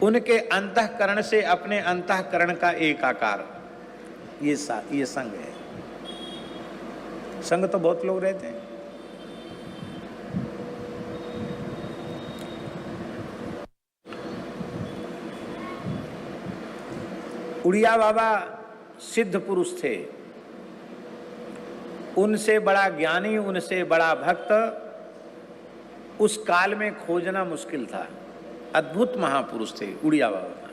उनके अंतःकरण से अपने अंतःकरण का एक आकार, ये संग है। संग तो बहुत लोग रहते हैं। उड़िया बाबा सिद्ध पुरुष थे, उनसे बड़ा ज्ञानी, उनसे बड़ा भक्त उस काल में खोजना मुश्किल था। अद्भुत महापुरुष थे उड़िया बाबा।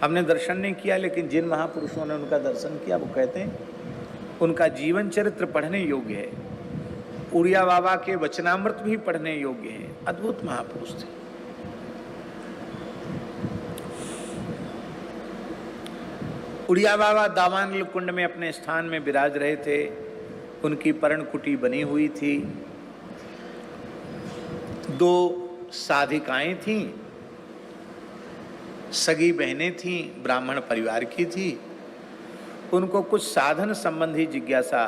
हमने दर्शन नहीं किया, लेकिन जिन महापुरुषों ने उनका दर्शन किया वो कहते हैं उनका जीवन चरित्र पढ़ने योग्य है। उड़िया बाबा के वचनामृत भी पढ़ने योग्य हैं। अद्भुत महापुरुष थे। उड़िया बाबा दावानल कुंड में अपने स्थान में विराज रहे थे। उनकी पर्णकुटी बनी हुई थी। 2 साधिकाएं थीं, सगी बहनें थीं, ब्राह्मण परिवार की थी। उनको कुछ साधन संबंधी जिज्ञासा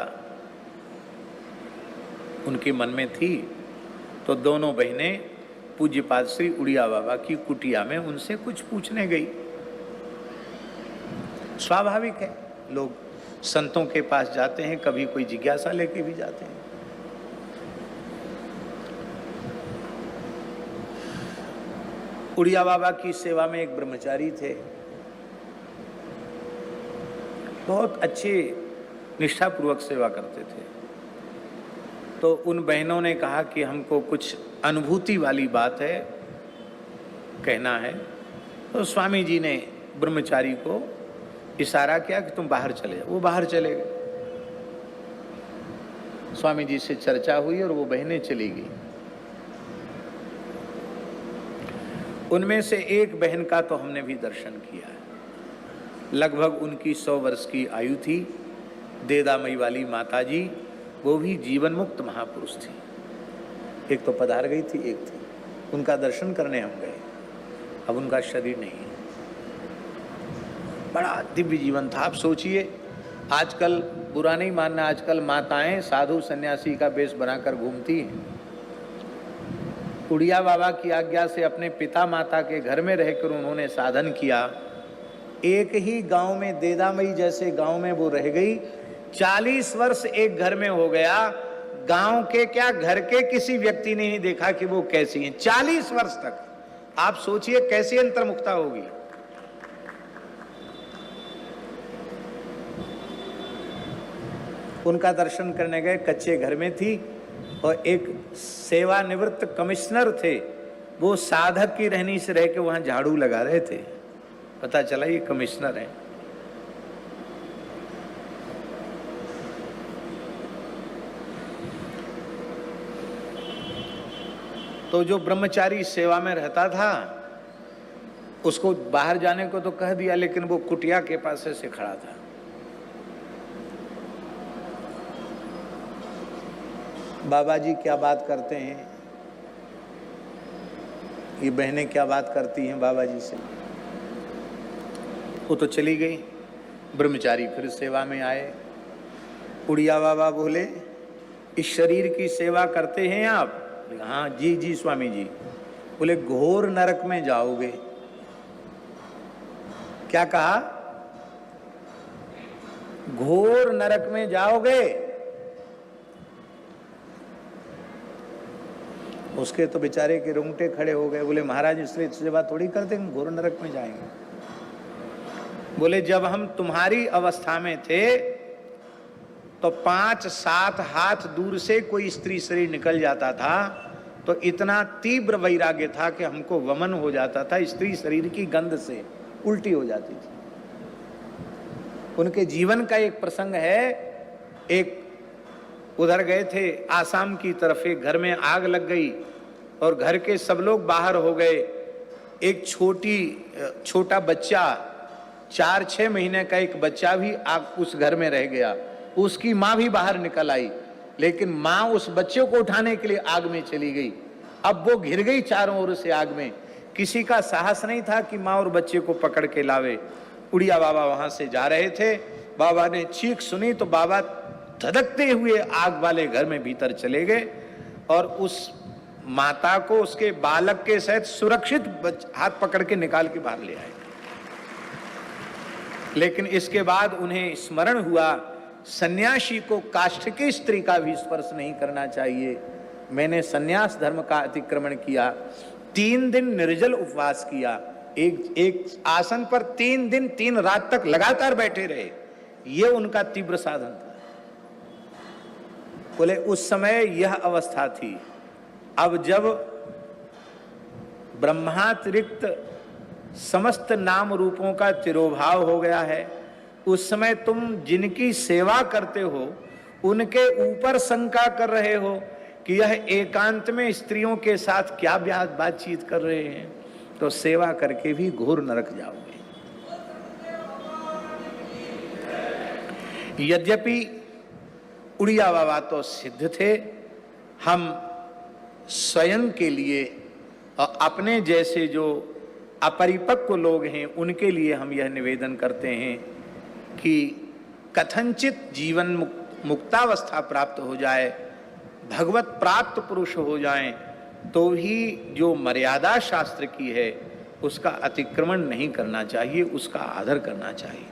उनके मन में थी, तो दोनों बहनें पूज्यपाद श्री उड़िया बाबा की कुटिया में उनसे कुछ पूछने गई। स्वाभाविक है, लोग संतों के पास जाते हैं, कभी कोई जिज्ञासा लेके भी जाते हैं। उड़िया बाबा की सेवा में एक ब्रह्मचारी थे, बहुत अच्छे निष्ठापूर्वक सेवा करते थे। तो उन बहनों ने कहा कि हमको कुछ अनुभूति वाली बात है, कहना है। तो स्वामी जी ने ब्रह्मचारी को इशारा किया कि तुम बाहर चले जाओ। वो बाहर चले गए। स्वामी जी से चर्चा हुई और वो बहनें चली गई। उनमें से एक बहन का तो हमने भी दर्शन किया है। लगभग उनकी 100 वर्ष की आयु थी। देदामई वाली माता जी, वो भी जीवन मुक्त महापुरुष थी। एक तो पधार गई थी, एक थी। उनका दर्शन करने हम गए। अब उनका शरीर नहीं है। बड़ा दिव्य जीवन था। आप सोचिए, आजकल बुरा नहीं मानना, आजकल माताएं साधु सन्यासी का वेश बनाकर घूमती हैं। उड़िया बाबा की आज्ञा से अपने पिता माता के घर में रहकर उन्होंने साधन किया। एक ही गांव में, देदामई जैसे गांव में वो रह गई। 40 वर्ष एक घर में हो गया। गांव के क्या, घर के किसी व्यक्ति ने नहीं देखा कि वो कैसी हैं। 40 वर्ष तक। आप सोचिए कैसी अंतर्मुखता होगी। उनका दर्शन करने गए, कच्चे घर में थी और एक सेवानिवृत्त कमिश्नर थे, वो साधक की रहनी से रह के वहां झाड़ू लगा रहे थे। पता चला ये कमिश्नर हैं। तो जो ब्रह्मचारी सेवा में रहता था उसको बाहर जाने को तो कह दिया, लेकिन वो कुटिया के पास से खड़ा था। बाबा जी क्या बात करते हैं, ये बहनें क्या बात करती हैं बाबा जी से। वो तो चली गई। ब्रह्मचारी फिर सेवा में आए। उड़िया बाबा बोले, इस शरीर की सेवा करते हैं आप? हाँ जी जी स्वामी जी। बोले घोर नरक में जाओगे। क्या कहा? घोर नरक में जाओगे। उसके तो बेचारे के रोंगटे खड़े हो गए। बोले महाराज इसलिए सेवा थोड़ी करते, हम घोर नरक में जाएंगे। बोले जब हम तुम्हारी अवस्था में थे तो 5-7 हाथ दूर से कोई स्त्री शरीर निकल जाता था तो इतना तीव्र वैराग्य था कि हमको वमन हो जाता था। स्त्री शरीर की गंध से उल्टी हो जाती थी। उनके जीवन का एक प्रसंग है। एक उधर गए थे आसाम की तरफ, एक घर में आग लग गई और घर के सब लोग बाहर हो गए। एक छोटा बच्चा, 4-6 महीने का एक बच्चा भी आग उस घर में रह गया। उसकी माँ भी बाहर निकल आई, लेकिन माँ उस बच्चे को उठाने के लिए आग में चली गई। अब वो घिर गई चारों ओर से आग में। किसी का साहस नहीं था कि माँ और बच्चे को पकड़ के लावे। उड़िया बाबा वहां से जा रहे थे। बाबा ने चीख सुनी तो बाबा धधकते हुए आग वाले घर में भीतर चले गए और उस माता को उसके बालक के सहित सुरक्षित हाथ पकड़ के निकाल के बाहर ले आए। लेकिन इसके बाद उन्हें स्मरण हुआ, सन्यासी को काष्ठकी स्त्री का भी स्पर्श नहीं करना चाहिए। मैंने सन्यास धर्म का अतिक्रमण किया, 3 दिन निर्जल उपवास किया, एक आसन पर 3 दिन 3 रात तक लगातार बैठे रहे। ये उनका तीव्र साधन था। बोले उस समय यह अवस्था थी। अब जब ब्रह्मातिरिक्त समस्त नाम रूपों का तिरोभाव हो गया है, उस समय तुम जिनकी सेवा करते हो उनके ऊपर शंका कर रहे हो कि यह एकांत में स्त्रियों के साथ क्या बातचीत कर रहे हैं, तो सेवा करके भी घोर नरक जाओगे। यद्यपि उड़िया बाबा तो सिद्ध थे, हम स्वयं के लिए और अपने जैसे जो अपरिपक्व लोग हैं उनके लिए हम यह निवेदन करते हैं कि कथनचित जीवन मुक्तावस्था प्राप्त हो जाए, भगवत प्राप्त पुरुष हो जाएं, तो ही जो मर्यादा शास्त्र की है उसका अतिक्रमण नहीं करना चाहिए, उसका आदर करना चाहिए।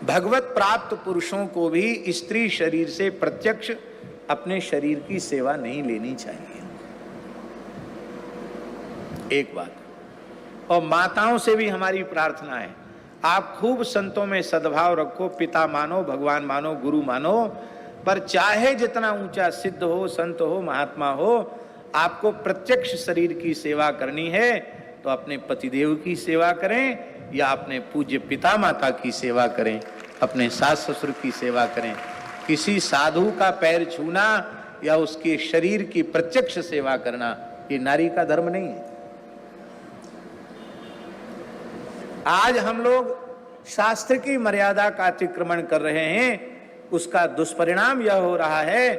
भगवत प्राप्त पुरुषों को भी स्त्री शरीर से प्रत्यक्ष अपने शरीर की सेवा नहीं लेनी चाहिए, एक बात। और माताओं से भी हमारी प्रार्थना है, आप खूब संतों में सद्भाव रखो, पिता मानो, भगवान मानो, गुरु मानो, पर चाहे जितना ऊंचा सिद्ध हो, संत हो, महात्मा हो, आपको प्रत्यक्ष शरीर की सेवा करनी है तो अपने पतिदेव की सेवा करें या अपने पूज्य पिता माता की सेवा करें, अपने सास ससुर की सेवा करें। किसी साधु का पैर छूना या उसके शरीर की प्रत्यक्ष सेवा करना ये नारी का धर्म नहीं है। आज हम लोग शास्त्र की मर्यादा का अतिक्रमण कर रहे हैं, उसका दुष्परिणाम यह हो रहा है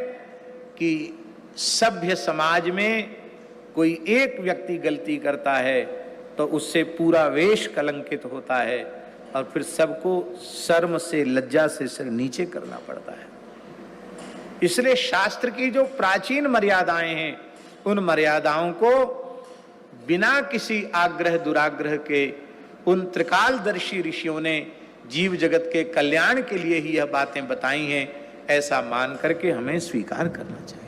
कि सभ्य समाज में कोई एक व्यक्ति गलती करता है तो उससे पूरा वेश कलंकित होता है और फिर सबको शर्म से, लज्जा से सिर नीचे करना पड़ता है। इसलिए शास्त्र की जो प्राचीन मर्यादाएं हैं, उन मर्यादाओं को बिना किसी आग्रह दुराग्रह के उन त्रिकालदर्शी ऋषियों ने जीव जगत के कल्याण के लिए ही यह बातें बताई हैं, ऐसा मान करके हमें स्वीकार करना चाहिए।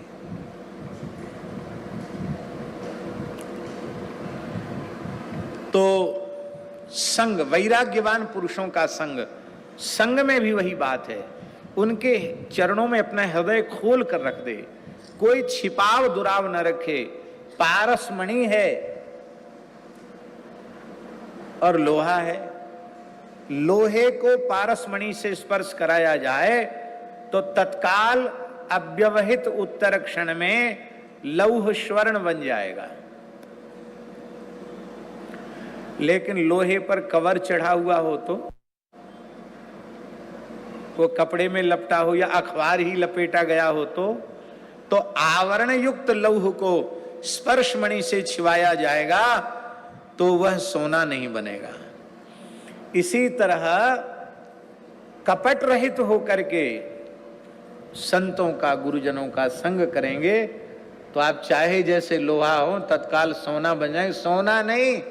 तो संग, वैराग्यवान पुरुषों का संग, संग में भी वही बात है, उनके चरणों में अपना हृदय खोल कर रख दे, कोई छिपाव दुराव न रखे। पारसमणि है और लोहा है, लोहे को पारसमणि से स्पर्श कराया जाए तो तत्काल अव्यवहित उत्तर क्षण में लौह स्वर्ण बन जाएगा। लेकिन लोहे पर कवर चढ़ा हुआ हो तो, वो कपड़े में लपटा हो या अखबार ही लपेटा गया हो तो आवरण युक्त लौह को स्पर्शमणि से छिवाया जाएगा तो वह सोना नहीं बनेगा। इसी तरह कपट रहित होकर के संतों का, गुरुजनों का संग करेंगे तो आप चाहे जैसे लोहा हो तत्काल सोना बन जाएंगे। सोना नहीं,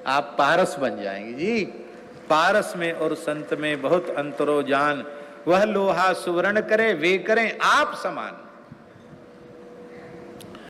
आप पारस बन जाएंगे जी। पारस में और संत में बहुत अंतरो जान, वह लोहा सुवर्ण करे वे करें आप समान।